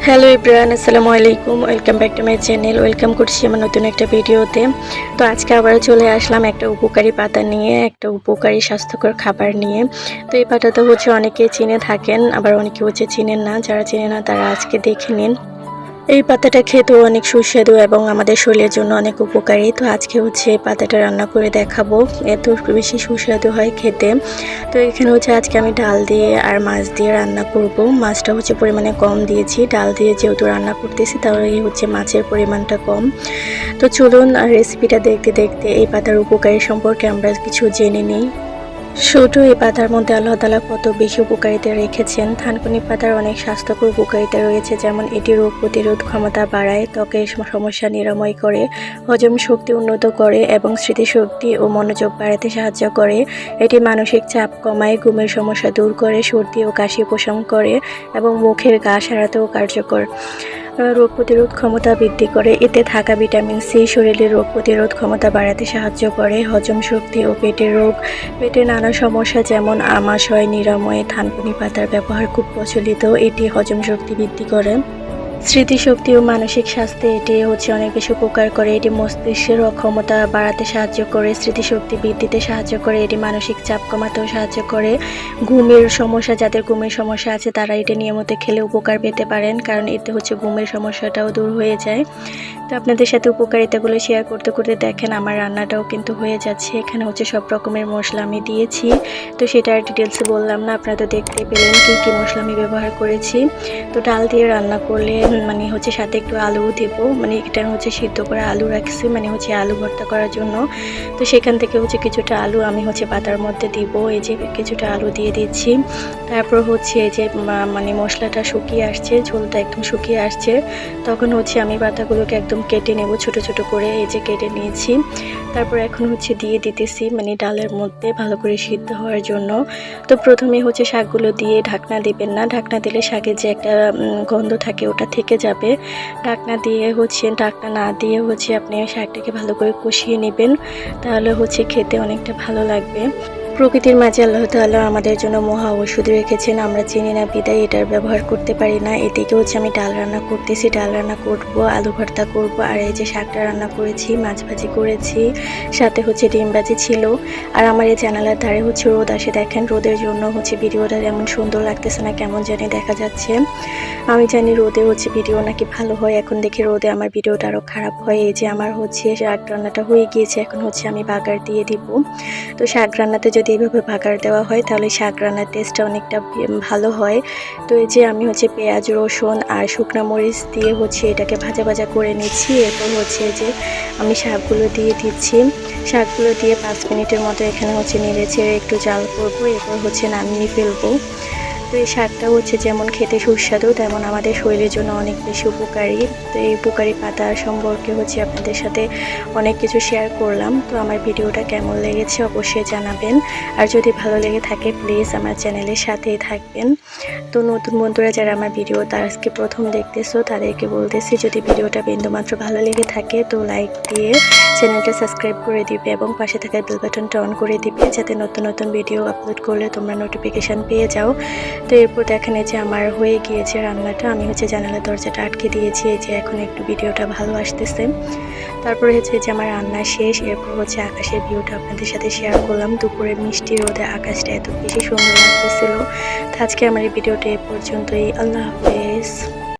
Hello everyone, আসসালামু আলাইকুম। Welcome back to my channel. Welcome করছি আমার নতুন একটা ভিডিওতে। তো আজকে আবার চলে আসলাম একটা উপকারী পাতা নিয়ে, একটা উপকারী স্বাস্থ্যকর খাবার নিয়ে। তো এই পাতাটা অনেকেই চিনে থাকেন, আবার অনেকে চিনেন না। যারা চিনে না তারা আজকে দেখে নিন। এই পাতাটা খেতেও অনেক সুস্বাদু এবং আমাদের শরীরের জন্য অনেক উপকারী। তো আজকে এই পাতাটা রান্না করে দেখাবো। এত বেশি সুস্বাদু হয় খেতে। তো এখানে আজকে আমি ডাল দিয়ে আর মাছ দিয়ে রান্না করব। মাছটা পরিমাণে কম দিয়েছি, ডাল দিয়ে যেহেতু রান্না করতেছি তাহলে মাছের পরিমাণটা কম। তো চলুন রেসিপিটা দেখতে দেখতে এই পাতার উপকারী সম্পর্কে আমরা কিছু জেনে নিই। শুধু এই পাতার মধ্যে আল্লাহ তাআলা কত বেশি উপকারিতা রেখেছেন। থানকুনি পাতার অনেক স্বাস্থ্যকর উপকারিতা রয়েছে, যেমন এটি রোগ প্রতিরোধ ক্ষমতা বাড়ায়, ত্বকের সমস্যা নিরাময় করে, হজম শক্তি উন্নত করে এবং স্মৃতিশক্তি ও মনোযোগ বাড়াতে সাহায্য করে। এটি মানসিক চাপ কমায়, ঘুমের সমস্যা দূর করে, সর্দি ও কাশি উপশম করে এবং মুখের ঘা সারাতেও কার্যকর। রোগ প্রতিরোধ ক্ষমতা বৃদ্ধি করে। এতে থাকা ভিটামিন সি শরীরের রোগ প্রতিরোধ ক্ষমতা বাড়াতে সাহায্য করে। হজম শক্তি ও পেটের রোগ, পেটের নানা সমস্যা যেমন আমাশয় নিরাময়ে থানকুনি পাতার ব্যবহার খুব প্রচলিত। এটি হজম শক্তি বৃদ্ধি করে। স্মৃতিশক্তি ও মানসিক স্বাস্থ্যে এটি অনেক বেশি উপকার করে। এটি মস্তিষ্কের ক্ষমতা বাড়াতে সাহায্য করে, স্মৃতিশক্তি বৃদ্ধিতে সাহায্য করে, এটি মানসিক চাপ কমাতেও সাহায্য করে। ঘুমের সমস্যা, যাদের ঘুমের সমস্যা আছে তারা এটি নিয়মিত খেলে উপকার পেতে পারেন, কারণ এতে ঘুমের সমস্যাটাও দূর হয়ে যায়। তো আপনাদের সাথে উপকারিতাগুলো শেয়ার করতে করতে দেখেন আমার রান্নাটাও কিন্তু হয়ে যাচ্ছে। এখানে সব রকমের মশলা আমি দিয়েছি, তো সেটা আর ডিটেলসে বললাম না, আপনারা তো দেখতে পেলেন কী কী মশলা আমি ব্যবহার করেছি। তো ডাল দিয়ে রান্না করলে সাথে একটু আলুও দেবো, এটা সিদ্ধ করে আলু রাখছি, আলু ভর্তা করার জন্য। তো সেখান থেকে কিছুটা আলু আমি পাতার মধ্যে দিব। এই যে কিছুটা আলু দিয়ে দিচ্ছি। তারপর এই যে মশলাটা শুকিয়ে আসছে, ঝোলটা একদম শুকিয়ে আসছে, তখন আমি পাতাগুলোকে একদম কেটে নেব ছোট ছোট করে। এই যে কেটে নিয়েছি। তারপর এখন দিয়ে দিতেছি ডালের মধ্যে ভালো করে সিদ্ধ হওয়ার জন্য। তো প্রথমে শাকগুলো দিয়ে ঢাকনা দিবেন না, ঢাকনা দিলে শাকের যে একটা গন্ধ থাকে ওটা থেকে যাবে। ঢাকনা দিয়ে ঢাকনা না দিয়ে আপনি শাকটাকে ভালো করে কষিয়ে নেবেন, তাহলে খেতে অনেকটা ভালো লাগবে। প্রকৃতির মাঝে আল্লাহ তাআলা আমাদের জন্য মহা ঔষধ রেখেছেন, আমরা চিনি না বিদায় এটার ব্যবহার করতে পারি না। এদিকে আমি ডাল রান্না করতেছি, ডাল রান্না করব, আলু ভর্তা করব, আর এই যে শাকটা রান্না করেছি, মাছ ভাজি করেছি, সাথে ডিম ভাজি ছিল। আর আমার এই জানালার ধারে রোদ আসে, দেখেন রোদের জন্য ভিডিওটা এমন সুন্দর লাগতেছে না, কেমন জানি দেখা যাচ্ছে। আমি জানি রোদে ভিডিও নাকি ভালো হয়, এখন দেখি রোদে আমার ভিডিওটা আরও খারাপ হয়। এই যে আমার শাক রান্নাটা হয়ে গিয়েছে, এখন আমি বাগার দিয়ে দিব। তো শাক রান্নাতে যদি এইভাবে বাগার দেওয়া হয় তাহলে শাক রান্নার টেস্টটা অনেকটা ভালো হয়। তো এই যে আমি পেঁয়াজ রসুন আর শুকনো মরিচ দিয়ে এটাকে ভাজা ভাজা করে নিচ্ছি। এরপর যে আমি শাকগুলো দিয়ে দিচ্ছি। শাকগুলো দিয়ে 5 মিনিটের মতো এখানে নেড়ে ছেড়ে একটু জাল করব, এরপর নামিয়ে ফেলবো। তো এই শাকটা যেমন খেতে সুস্বাদু, তেমন আমাদের শরীরের জন্য অনেক বেশি উপকারী। তো এই উপকারী পাতা সম্পর্কে আপনাদের সাথে অনেক কিছু শেয়ার করলাম। তো আমার ভিডিওটা কেমন লেগেছে অবশ্যই জানাবেন, আর যদি ভালো লেগে থাকে প্লিজ আমার চ্যানেলের সাথেই থাকবেন। তো নতুন বন্ধুরা যারা আমার ভিডিওটা আজকে প্রথম দেখতেছো তাদেরকে বলতেছি, যদি ভিডিওটা বিন্দুমাত্র ভালো লেগে থাকে তো লাইক দিয়ে চ্যানেলটা সাবস্ক্রাইব করে দিবে এবং পাশে থাকা বেল বাটনটা অন করে দিবে, যাতে নতুন নতুন ভিডিও আপলোড করলে তোমরা নোটিফিকেশান পেয়ে যাও। তো এরপর দেখেন যে আমার হয়ে গিয়েছে রান্নাটা, আমি জানালার দরজাটা আটকে দিয়েছি। এই যে এখন একটু ভিডিওটা ভালো আসতেছে। তারপরে যে আমার রান্না শেষ। এরপর আকাশের ভিউটা আপনাদের সাথে শেয়ার করলাম। দুপুরে মিষ্টি রোদে আকাশটা এত বেশি সুন্দর লাগতেছিল। তো আজকে আমার এই ভিডিওটা এ পর্যন্তই। আল্লাহ হাফেজ।